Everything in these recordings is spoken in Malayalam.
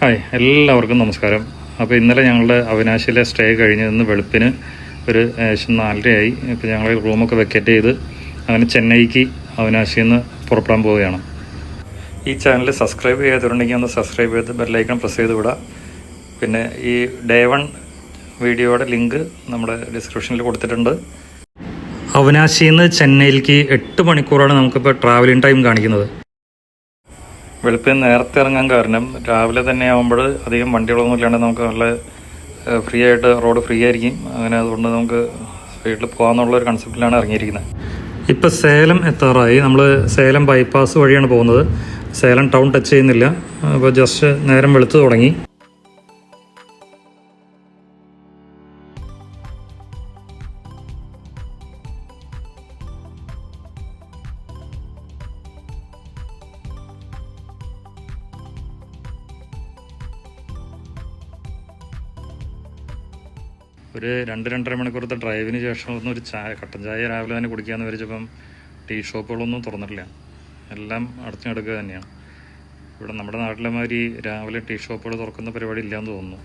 ഹായ്, എല്ലാവർക്കും നമസ്കാരം. അപ്പോൾ ഇന്നലെ ഞങ്ങളുടെ അവിനാശിയിലെ സ്റ്റേ കഴിഞ്ഞ് ഇന്ന് വെളുപ്പിന് ഒരു ഏകദേശം 4:30 ഇപ്പോൾ ഞങ്ങൾ റൂമൊക്കെ വെക്കേറ്റ് ചെയ്ത് അങ്ങനെ ചെന്നൈക്ക് അവിനാശിയിൽ നിന്ന് പുറപ്പെടാൻ പോവുകയാണ്. ഈ ചാനൽ സബ്സ്ക്രൈബ് ചെയ്യാത്തവരുണ്ടെങ്കിൽ ഒന്ന് സബ്സ്ക്രൈബ് ചെയ്ത് ബെല്ലൈക്കൺ പ്രസ് ചെയ്ത് വിടുക. പിന്നെ ഈ ഡേ 1 വീഡിയോയുടെ ലിങ്ക് നമ്മുടെ ഡിസ്ക്രിപ്ഷനിൽ കൊടുത്തിട്ടുണ്ട്. അവിനാശിയിൽ നിന്ന് ചെന്നൈയിലേക്ക് 8 മണിക്കൂറാണ് നമുക്കിപ്പോൾ ട്രാവലിംഗ് ടൈം കാണിക്കുന്നത്. വെളുപ്പിന് നേരത്തെ ഇറങ്ങാൻ കാരണം രാവിലെ തന്നെ ആകുമ്പോൾ അധികം വണ്ടികളൊന്നും ഇല്ലാണ്ട് നമുക്ക് നല്ല ഫ്രീ ആയിട്ട് റോഡ് ഫ്രീ ആയിരിക്കും. അങ്ങനെ അതുകൊണ്ട് നമുക്ക് സ്പീഡിൽ പോകാമെന്നുള്ളൊരു കൺസെപ്റ്റിലാണ് ഇറങ്ങിയിരിക്കുന്നത്. ഇപ്പോൾ സേലം എത്താറായി. നമ്മൾ സേലം ബൈപ്പാസ് വഴിയാണ് പോകുന്നത്. സേലം ടൗൺ ടച്ച് ചെയ്യുന്നില്ല. അപ്പോൾ ജസ്റ്റ് നേരം വെളുത്ത് തുടങ്ങി. ഒരു 2-2.5 മണിക്കൂറത്തെ ഡ്രൈവിന് ശേഷം ഒന്നും ഒരു കട്ടൻ ചായ രാവിലെ തന്നെ കുടിക്കാമെന്ന് വിചാരിച്ചപ്പം ടീ ഷോപ്പുകളൊന്നും തുറന്നിട്ടില്ല, എല്ലാം അടച്ചു കിടക്കുക തന്നെയാണ്. ഇവിടെ നമ്മുടെ നാട്ടിലെ മാതിരി രാവിലെ ടീ ഷോപ്പുകൾ തുറക്കുന്ന പരിപാടി ഇല്ലയെന്ന് തോന്നുന്നു.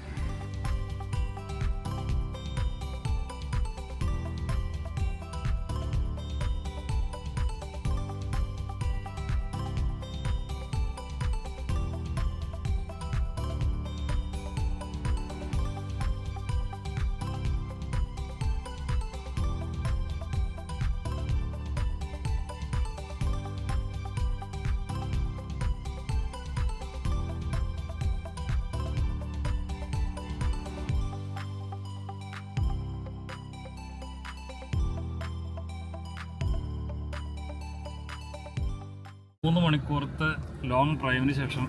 മൂന്ന് മണിക്കൂറത്തെ ലോങ് ഡ്രൈവിന് ശേഷം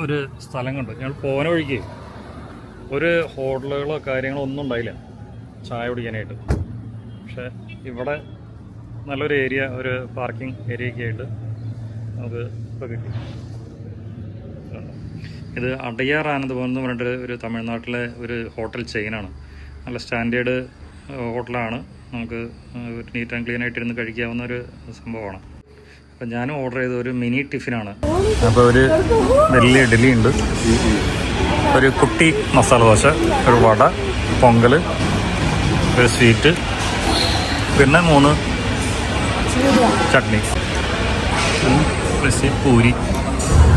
ഒരു സ്ഥലം കണ്ടു. ഞങ്ങൾ പോകുന്ന വഴിക്ക് ഒരു ഹോട്ടലുകളോ കാര്യങ്ങളോ ഒന്നും ഉണ്ടായില്ല ചായ കുടിക്കാനായിട്ട്. പക്ഷേ ഇവിടെ നല്ലൊരു ഏരിയ, ഒരു പാർക്കിംഗ് ഏരിയയൊക്കെ ആയിട്ട് നമുക്ക് ഇപ്പോൾ കിട്ടി. ഇത് അടയാർ ആനന്ദഭവൻ എന്ന് പറഞ്ഞിട്ട് ഒരു തമിഴ്നാട്ടിലെ ഒരു ഹോട്ടൽ ചെയിനാണ്. നല്ല സ്റ്റാൻഡേർഡ് ഹോട്ടലാണ്. നമുക്ക് ഒരു നീറ്റ് ആൻഡ് ക്ലീൻ ആയിട്ടിരുന്ന് കഴിക്കാവുന്ന ഒരു സംഭവമാണ്. അപ്പം ഞാൻ ഓർഡർ ചെയ്ത ഒരു മിനി ടിഫിനാണ്. അപ്പോൾ ഒരു വലിയ ഇഡ്ഡലി ഉണ്ട്, ഒരു കുട്ടി മസാല ദോശ, ഒരു വട, പൊങ്കൽ, ഒരു സ്വീറ്റ്, പിന്നെ 3 ചട്നി, പൂരി.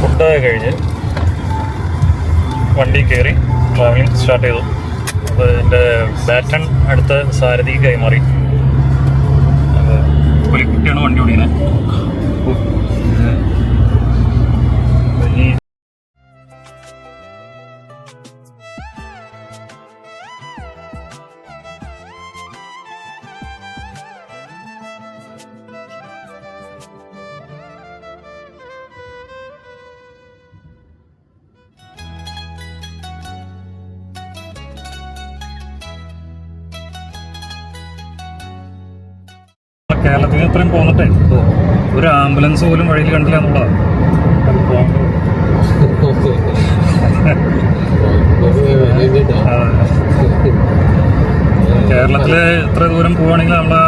ഫുഡൊക്കെ കഴിഞ്ഞ് വണ്ടി കയറി ട്രാവലിംഗ് സ്റ്റാർട്ട് ചെയ്തു. അപ്പോൾ എൻ്റെ ബാറ്റൺ അടുത്ത സാരഥിക്ക് കൈമാറി. അപ്പോൾ പുലിക്കുട്ടിയാണ് വണ്ടി ഓടിക്കുന്നത്. കേരളത്തിൽ നിന്ന് ഇത്രയും പോന്നിട്ടേ ഒരു ആംബുലൻസ് പോലും വഴിയിൽ കണ്ടില്ല എന്നുള്ളതാണ്. കേരളത്തില് ഇത്ര ദൂരം പോവുകയാണെങ്കിൽ നമ്മളെ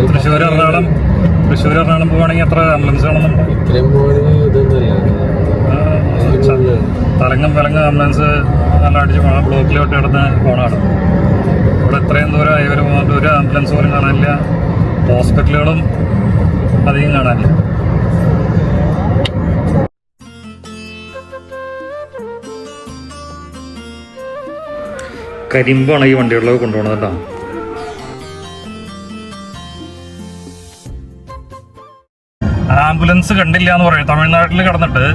തൃശ്ശൂർ എറണാകുളം പോവുകയാണെങ്കിൽ എത്ര ആംബുലൻസ് കാണുന്നുണ്ട്? തലങ്ങും ആംബുലൻസ് നല്ല അടിച്ച് പോകണം. ബ്ലോക്കിലോട്ട് കിടന്ന് പോകണമാണ്. ഇവിടെ ഇത്രയും ദൂരം ഇവർ പോകുന്നുണ്ട് ഒരു ആംബുലൻസ് പോലും കാണാനില്ല. ഹോസ്പിറ്റലുകളും അധികം കാണാനില്ല. കരിമ്പാണ് ഈ വണ്ടികളിലൊക്കെ കൊണ്ടുപോകുന്നത് കേട്ടോ. ആംബുലൻസ് കണ്ടില്ല എന്ന് പറയും. തമിഴ്നാട്ടിൽ കിടന്നിട്ട്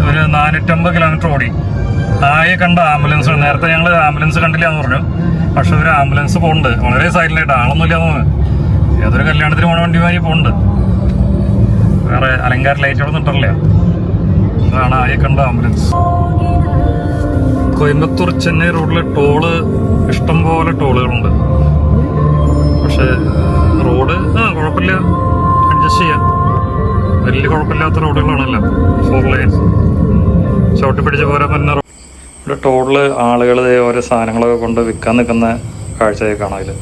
ഒരു 450 കിലോമീറ്റർ ഓടി. ആകെ കണ്ട ആംബുലൻസ്. നേരത്തെ ഞങ്ങൾ ആംബുലൻസ് കണ്ടില്ല എന്ന് പറഞ്ഞു. പക്ഷെ ഒരു ആംബുലൻസ് പോകുന്നുണ്ട് വളരെ സൈലൻ്റായിട്ട്, ആളൊന്നും ഇല്ല എന്ന് തോന്നുന്നു. ഏതൊരു കല്യാണത്തിന് പോണ വണ്ടിമാരി പോകുന്നുണ്ട്. വേറെ അലങ്കാര ലൈറ്റുകളൊന്നും ഇട്ടില്ല. അതാണ് ആകെ കണ്ട ആംബുലൻസ്. കോയമ്പത്തൂർ ചെന്നൈ റോഡിലെ ടോള് ഇഷ്ടംപോലെ ടോളുകളുണ്ട്. പക്ഷെ റോഡ് കുഴപ്പമില്ല, അഡ്ജസ്റ്റ് ചെയ്യാം. വലിയ കുഴപ്പമില്ലാത്ത റോഡുകളാണല്ലോ. 4 ലൈൻ ചവിട്ടി പിടിച്ച് പോരാൻ പറ്റുന്ന റോഡ്. ഇവിടെ ടോളില് ആളുകൾ ഓരോ സാധനങ്ങളൊക്കെ കൊണ്ട് വിൽക്കാൻ നിൽക്കുന്ന കാഴ്ചയൊക്കെ കാണാം. അതിൽ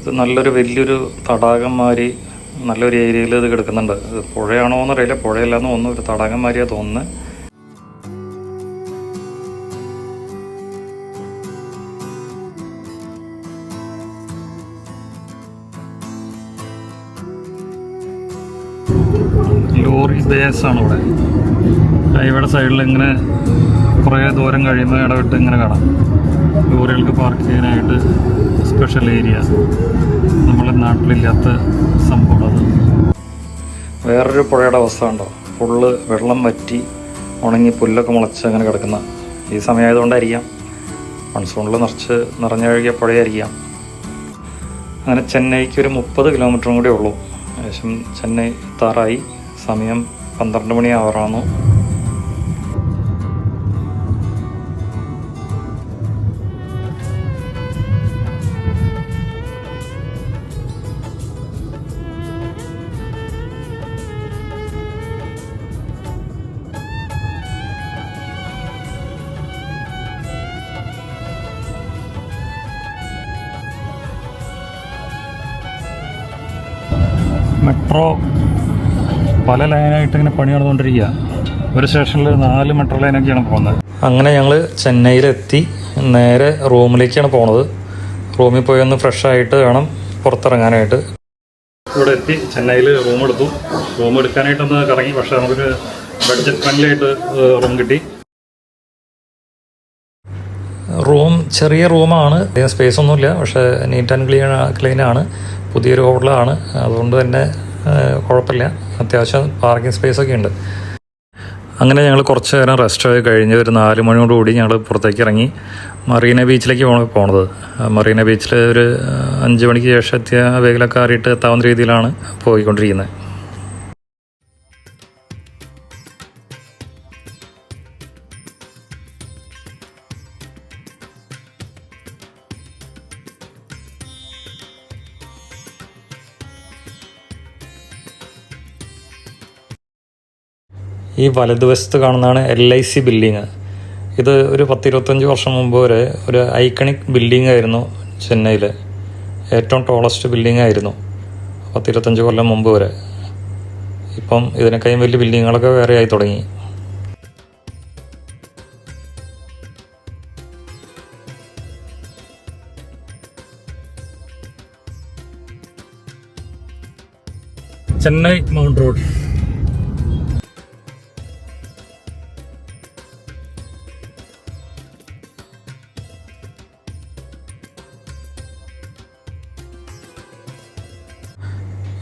ഇത് നല്ലൊരു വലിയൊരു തടാകം മാതിരി നല്ലൊരു ഏരിയയിൽ ഇത് കിടക്കുന്നുണ്ട്. ഇത് പുഴയാണോ എന്നറിയില്ല, പുഴയല്ലാന്ന് തോന്നുന്നു, ഒരു തടാകം മാതിരിയാണ് തോന്നുന്നത്. ലോറി ബേസാണ് ഇവിടെ. ഇവിടെ സൈഡിൽ ഇങ്ങനെ കുറേ ദൂരം കഴിയുമ്പോൾ ഇടവിട്ട് ഇങ്ങനെ കാണാം ലോറികൾക്ക് പാർക്ക് ചെയ്യാനായിട്ട് സ്പെഷ്യൽ ഏരിയ. നമ്മളെ നാട്ടിലില്ലാത്ത സംഭവം അത്. വേറൊരു പുഴയുടെ അവസ്ഥ ഉണ്ടോ, ഫുള്ള് വെള്ളം വറ്റി ഉണങ്ങി പുല്ലൊക്കെ മുളച്ച് അങ്ങനെ കിടക്കുന്ന ഈ സമയമായതുകൊണ്ടായിരിക്കാം. മൺസൂണിൽ നിറഞ്ഞൊഴുകിയ പുഴയായിരിക്കാം. അങ്ങനെ ചെന്നൈക്ക് ഒരു 30 കിലോമീറ്ററും കൂടി ഉള്ളൂ. ഏകദേശം ചെന്നൈ എത്താറായി. സമയം 12 മണി ആവാറാണ്. മെട്രോ പല ലൈനായിട്ട് ഇങ്ങനെ പണി നടന്നുകൊണ്ടിരിക്കുക. ഒരു സ്റ്റേഷനിൽ 4 മെട്രോ ലൈനൊക്കെയാണ് പോകുന്നത്. അങ്ങനെ ഞങ്ങൾ ചെന്നൈയിലെത്തി നേരെ റൂമിലേക്കാണ് പോണത്. റൂമിൽ പോയി ഒന്ന് ഫ്രഷ് ആയിട്ട് വേണം പുറത്തിറങ്ങാനായിട്ട്. ഇവിടെ എത്തി ചെന്നൈയിൽ റൂം എടുത്തു. റൂം എടുക്കാനായിട്ടൊന്ന് കറങ്ങി, പക്ഷേ നമുക്കൊരു ബഡ്ജറ്റ് ഫ്രണ്ട്ലി ആയിട്ട് റൂം കിട്ടി. റൂം ചെറിയ റൂമാണ്, സ്പേസ് ഒന്നുമില്ല, പക്ഷേ നീറ്റ് ആൻഡ് ക്ലീനാണ്. പുതിയൊരു ഹോട്ടലാണ്, അതുകൊണ്ട് തന്നെ കുഴപ്പമില്ല. അത്യാവശ്യം പാർക്കിംഗ് സ്പേസൊക്കെ ഉണ്ട്. അങ്ങനെ ഞങ്ങൾ കുറച്ച് നേരം റെസ്റ്റ് ആയി കഴിഞ്ഞ് ഒരു 4 മണിയോടുകൂടി ഞങ്ങൾ പുറത്തേക്ക് ഇറങ്ങി മറീന ബീച്ചിലേക്ക് പോണത്. മറീന ബീച്ചിൽ ഒരു 5 മണിക്ക് ശേഷം എത്തിയ വെയിലൊക്കെ ആറിയിട്ട് എത്താവുന്ന രീതിയിലാണ് പോയിക്കൊണ്ടിരിക്കുന്നത്. ഈ വലതുവശത്ത് കാണുന്നതാണ് LIC ബിൽഡിങ്. ഇത് ഒരു 10-25 വർഷം മുമ്പ് വരെ ഒരു ഐക്കണിക് ബിൽഡിംഗ് ആയിരുന്നു. ചെന്നൈയിൽ ഏറ്റവും ടോളസ്റ്റ് ബിൽഡിംഗ് ആയിരുന്നു 10-25 കൊല്ലം മുമ്പ് വരെ. ഇപ്പം ഇതിനേക്കാളും വലിയ ബിൽഡിങ്ങുകളൊക്കെ വേറെ ആയി തുടങ്ങി. Chennai mount road.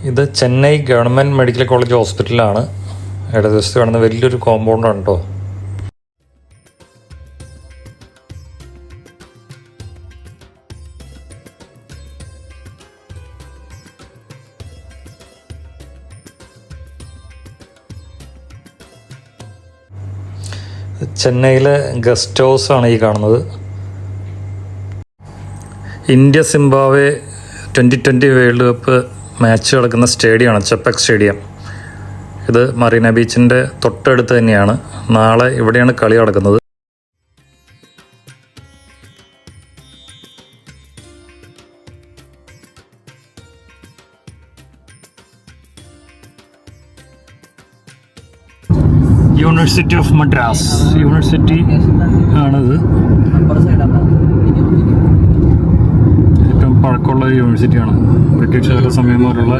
ഇത് ചെന്നൈ ഗവൺമെൻറ് മെഡിക്കൽ കോളേജ് ഹോസ്പിറ്റലാണ്. ഇടതുവശത്ത് കാണുന്ന വലിയൊരു കോമ്പൗണ്ടാണ് കേട്ടോ. ചെന്നൈയിലെ ഗസ്റ്റ് ഹൗസാണ് ഈ കാണുന്നത്. India Zimbabwe 2020 world cup match നടക്കുന്ന സ്റ്റേഡിയമാണ് ചെപ്പക് സ്റ്റേഡിയം. ഇത് മറീന ബീച്ചിൻ്റെ തൊട്ടടുത്ത് തന്നെയാണ്. നാളെ ഇവിടെയാണ് കളി നടക്കുന്നത്. യൂണിവേഴ്സിറ്റി ഓഫ് മദ്രാസ് യൂണിവേഴ്സിറ്റി ആണിത്. ഏറ്റവും പഴക്കമുള്ള ഒരു യൂണിവേഴ്സിറ്റിയാണ്. ബ്രിട്ടീഷുകാരുടെ സമയം മുതലുള്ള.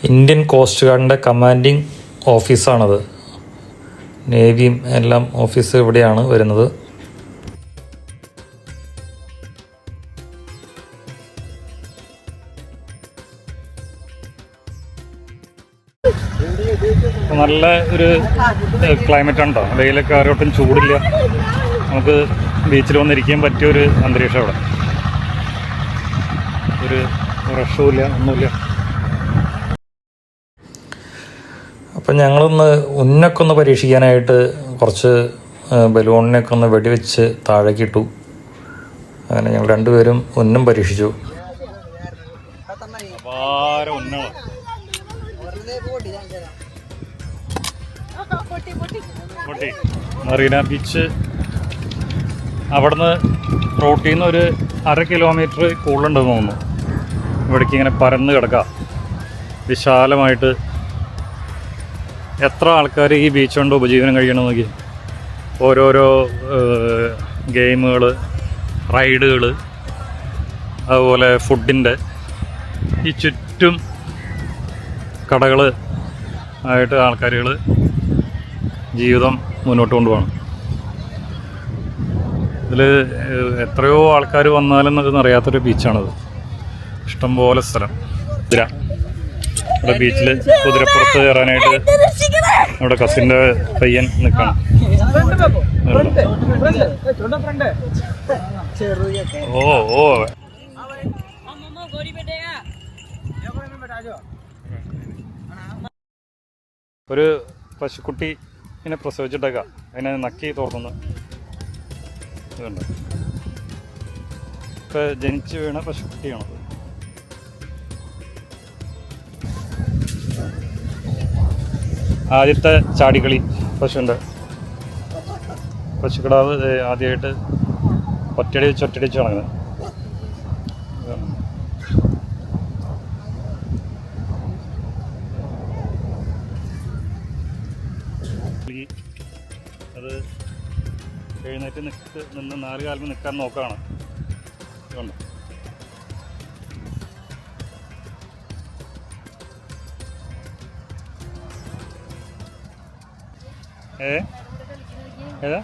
ഇന്ത്യൻ കോസ്റ്റ് ഗാർഡിൻ്റെ കമാൻഡിങ് ഓഫീസാണത്. നേവിയും എല്ലാം ഓഫീസ് ഇവിടെയാണ് വരുന്നത്. നല്ല ഒരു ക്ലൈമറ്റ് ഉണ്ടോ, വെയിലൊക്കെ ആരോട്ടും ചൂടില്ല. നമുക്ക് ബീച്ചിൽ വന്നിരിക്കാൻ പറ്റിയൊരു അന്തരീക്ഷം അവിടെ. ഒരു റഷുമില്ല, ഒന്നുമില്ല. അപ്പം ഞങ്ങളൊന്ന് ഉന്നൊക്കെ ഒന്ന് പരീക്ഷിക്കാനായിട്ട് കുറച്ച് ബലൂണിനൊക്കെ ഒന്ന് വെടിവെച്ച് താഴേക്ക് ഇട്ടു. അങ്ങനെ ഞങ്ങൾ രണ്ടുപേരും ഉന്നം പരീക്ഷിച്ചു. അപാര ഉന്നമാണ്. മറീന ബീച്ച് അവിടുന്ന് റോട്ടിൽ നിന്ന് ഒരു 1/2 കിലോമീറ്റർ കൂടുതലുണ്ടെന്ന് തോന്നുന്നു. ഇവിടേക്ക് ഇങ്ങനെ പരന്ന് കിടക്കാം വിശാലമായിട്ട്. എത്ര ആൾക്കാർ ഈ ബീച്ച് കൊണ്ട് ഉപജീവനം കഴിയണമെന്ന് നോക്കി. ഓരോരോ ഗെയിമുകൾ, റൈഡുകൾ, അതുപോലെ ഫുഡിൻ്റെ ഈ ചുറ്റും കടകൾ ആയിട്ട് ആൾക്കാരുകൾ ജീവിതം മുന്നോട്ട് കൊണ്ടുപോകണം. ഇതിൽ എത്രയോ ആൾക്കാർ വന്നാലും അതൊന്നും അറിയാത്തൊരു ബീച്ചാണത്. ഇഷ്ടംപോലെ സ്ഥലം. ഇവിടെ ബീച്ചിൽ കുതിരപ്പുറത്ത് കയറാനായിട്ട് നമ്മുടെ കസിൻ്റെ പയ്യൻ നിൽക്കണം. ഓ ഒരു പശുക്കുട്ടി ഇങ്ങനെ പ്രസവിച്ചിട്ടേക്കാം. അതിനെ നക്കി തുറന്നു. ഇതുണ്ട്, ഇപ്പം ജനിച്ച് വീണ പശുക്കുട്ടിയാണത്. ആദ്യത്തെ ചാടിക്കളി പശുവിൻ്റെ. പശുക്കിടാവ് ആദ്യമായിട്ട് ഒറ്റയടി വെച്ച് നടക്കുന്നത്. അത് എഴുന്നേറ്റ് നിന്ന് 4 കാലിൽ നിൽക്കാൻ നോക്കുകയാണ്. അതുകൊണ്ട് ഏതാ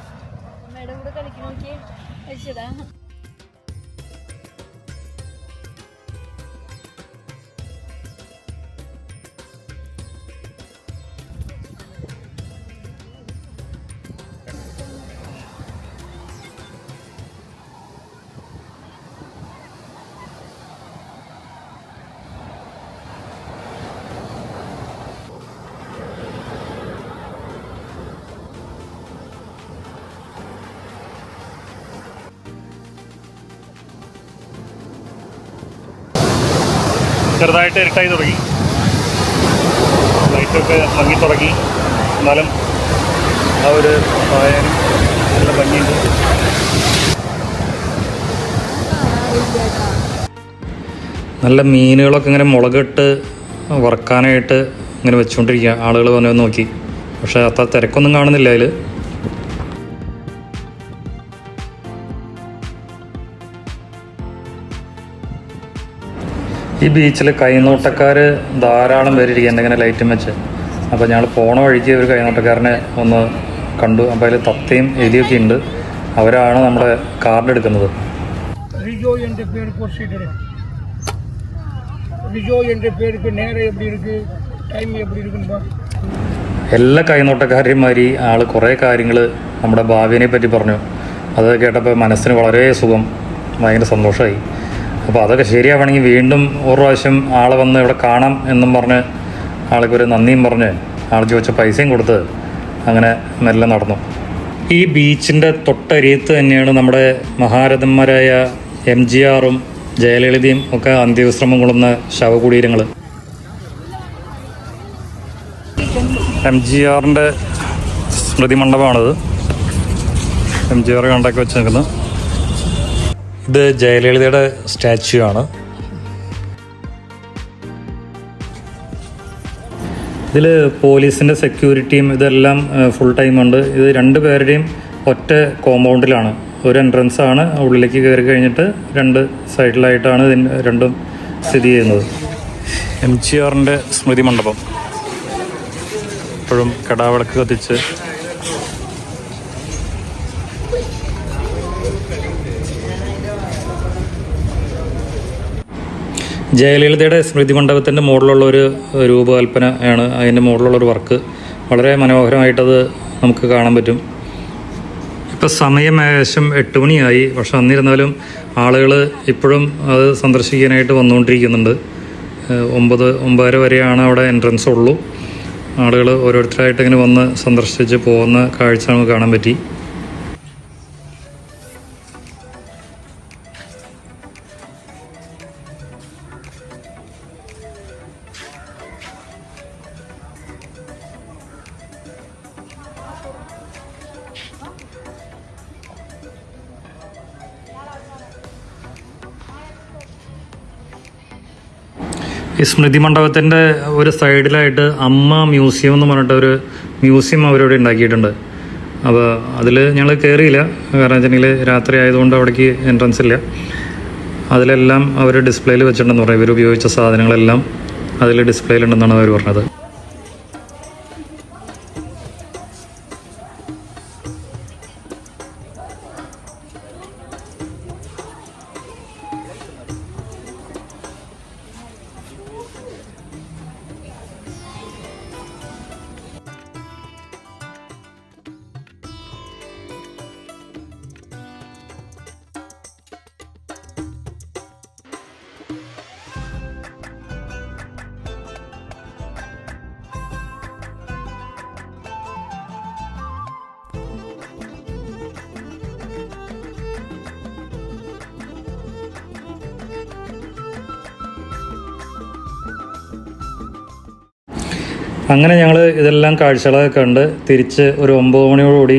ചെറുതായിട്ട് ഇരുട്ടായി തുടങ്ങി. ലൈറ്റൊക്കെ മങ്ങി തുടങ്ങി. എന്നാലും ആ ഒരു പായാനും നല്ല ഭംഗിയുണ്ട്. നല്ല മീനുകളൊക്കെ ഇങ്ങനെ മുളകിട്ട് വറക്കാനായിട്ട് ഇങ്ങനെ വെച്ചുകൊണ്ടിരിക്കുക. ആളുകൾ വന്ന് നോക്കി. പക്ഷേ അത്ര തിരക്കൊന്നും കാണുന്നില്ല അതിൽ. ഈ ബീച്ചിൽ കൈനോട്ടക്കാർ ധാരാളം പേരിരിക്കുന്നുണ്ട് ഇങ്ങനെ ലൈറ്റും വെച്ച്. അപ്പോൾ ഞങ്ങൾ പോണ വഴിക്ക് ഒരു കൈനോട്ടക്കാരനെ ഒന്ന് കണ്ടു. അപ്പോൾ അതിൽ തത്തയും എലിയൊക്കെ ഉണ്ട്. അവരാണ് നമ്മുടെ കാർഡ് എടുക്കുന്നത്. എല്ലാ കൈനോട്ടക്കാരെയുമാതിരി ആൾ കുറേ കാര്യങ്ങൾ നമ്മുടെ ഭാവിനെ പറ്റി പറഞ്ഞു. അത് കേട്ടപ്പോൾ മനസ്സിന് വളരെ സുഖം, ഭയങ്കര സന്തോഷമായി. അപ്പോൾ അതൊക്കെ ശരിയാവണമെങ്കിൽ വീണ്ടും ഒരു പ്രാവശ്യം ആളെ വന്ന് ഇവിടെ കാണാം എന്നും പറഞ്ഞ് ആൾക്കൊരു നന്ദിയും പറഞ്ഞ് ആൾ ചോദിച്ച പൈസയും കൊടുത്ത് അങ്ങനെ മെല്ലെ നടന്നു. ഈ ബീച്ചിൻ്റെ തൊട്ടരിയത്ത് തന്നെയാണ് നമ്മുടെ മഹാരഥന്മാരായ MGRഉം ജയലളിതയും ഒക്കെ അന്ത്യവിശ്രമം കൊള്ളുന്ന ശവകുടീരങ്ങൾ. MGRൻ്റെ സ്മൃതി മണ്ഡപമാണിത്. MGR കണ്ടാക്കി വെച്ച് നിൽക്കുന്നത്. ഇത് ജയലളിതയുടെ സ്റ്റാച്യു ആണ്. ഇതിൽ പോലീസിൻ്റെ സെക്യൂരിറ്റിയും ഇതെല്ലാം ഫുൾ ടൈം ഉണ്ട്. ഇത് 2 പേരുടെയും ഒറ്റ കോമ്പൗണ്ടിലാണ്. ഒരു എൻട്രൻസ് ആണ്. ഉള്ളിലേക്ക് കയറി കഴിഞ്ഞിട്ട് 2 സൈഡിലായിട്ടാണ് ഇതിന് രണ്ടും സ്ഥിതി ചെയ്യുന്നത്. MGRൻ്റെ സ്മൃതി മണ്ഡപം ഇപ്പോഴും കടാവിളക്ക് കത്തിച്ച് ജയലളിതയുടെ സ്മൃതി മണ്ഡപത്തിൻ്റെ മുകളിലുള്ള ഒരു രൂപകൽപ്പന ആണ്. അതിൻ്റെ മുകളിലുള്ളൊരു വർക്ക് വളരെ മനോഹരമായിട്ടത് നമുക്ക് കാണാൻ പറ്റും. ഇപ്പോൾ സമയം ഏകദേശം 8 മണിയായി. പക്ഷെ അന്നിരുന്നാലും ആളുകൾ ഇപ്പോഴും അത് സന്ദർശിക്കാനായിട്ട് വന്നുകൊണ്ടിരിക്കുന്നുണ്ട്. 9-9:30 വരെയാണ് അവിടെ എൻട്രൻസ് ഉള്ളൂ. ആളുകൾ ഓരോരുത്തരായിട്ട് ഇങ്ങനെ വന്ന് സന്ദർശിച്ച് പോകുന്ന കാഴ്ച നമുക്ക് കാണാൻ പറ്റി. ഈ സ്മൃതി മണ്ഡപത്തിൻ്റെ ഒരു സൈഡിലായിട്ട് അമ്മ മ്യൂസിയം എന്ന് പറഞ്ഞിട്ട് ഒരു മ്യൂസിയം അവരവിടെ ഉണ്ടാക്കിയിട്ടുണ്ട്. അപ്പോൾ അതിൽ ഞങ്ങൾ കയറിയില്ല, കാരണം വെച്ചിട്ടുണ്ടെങ്കിൽ രാത്രി ആയതുകൊണ്ട് അവിടേക്ക് എൻട്രൻസ് ഇല്ല. അതിലെല്ലാം അവർ ഡിസ്പ്ലേയിൽ വെച്ചിട്ടുണ്ടെന്ന് പറയും. ഇവർ ഉപയോഗിച്ച സാധനങ്ങളെല്ലാം അതിൽ ഡിസ്പ്ലേയിലുണ്ടെന്നാണ് അവർ പറഞ്ഞത്. അങ്ങനെ ഞങ്ങൾ ഇതെല്ലാം കാഴ്ചകളൊക്കെ കണ്ട് തിരിച്ച് ഒരു 9 മണിയോടുകൂടി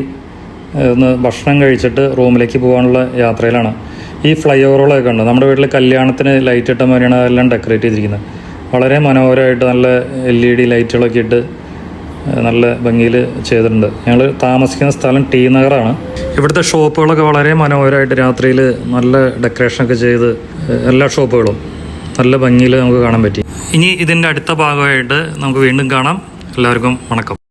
ഒന്ന് ഭക്ഷണം കഴിച്ചിട്ട് റൂമിലേക്ക് പോകാനുള്ള യാത്രയിലാണ്. ഈ ഫ്ലൈ ഓവറുകളൊക്കെ ഉണ്ട്. നമ്മുടെ വീട്ടിൽ കല്യാണത്തിന് ലൈറ്റ് ഇട്ട മാതിരിയാണ് അതെല്ലാം ഡെക്കറേറ്റ് ചെയ്തിരിക്കുന്നത്. വളരെ മനോഹരമായിട്ട് നല്ല LED ലൈറ്റുകളൊക്കെ ഇട്ട് നല്ല ഭംഗിയിൽ ചെയ്തിട്ടുണ്ട്. ഞങ്ങൾ താമസിക്കുന്ന സ്ഥലം ടി നഗറാണ്. ഇവിടുത്തെ ഷോപ്പുകളൊക്കെ വളരെ മനോഹരമായിട്ട് രാത്രിയിൽ നല്ല ഡെക്കറേഷനൊക്കെ ചെയ്ത് എല്ലാ ഷോപ്പുകളും നല്ല ഭംഗിയിൽ നമുക്ക് കാണാൻ പറ്റി. ഇനി ഇതിൻ്റെ അടുത്ത ഭാഗമായിട്ട് നമുക്ക് വീണ്ടും കാണാം. എല്ലാവർക്കും വണക്കം.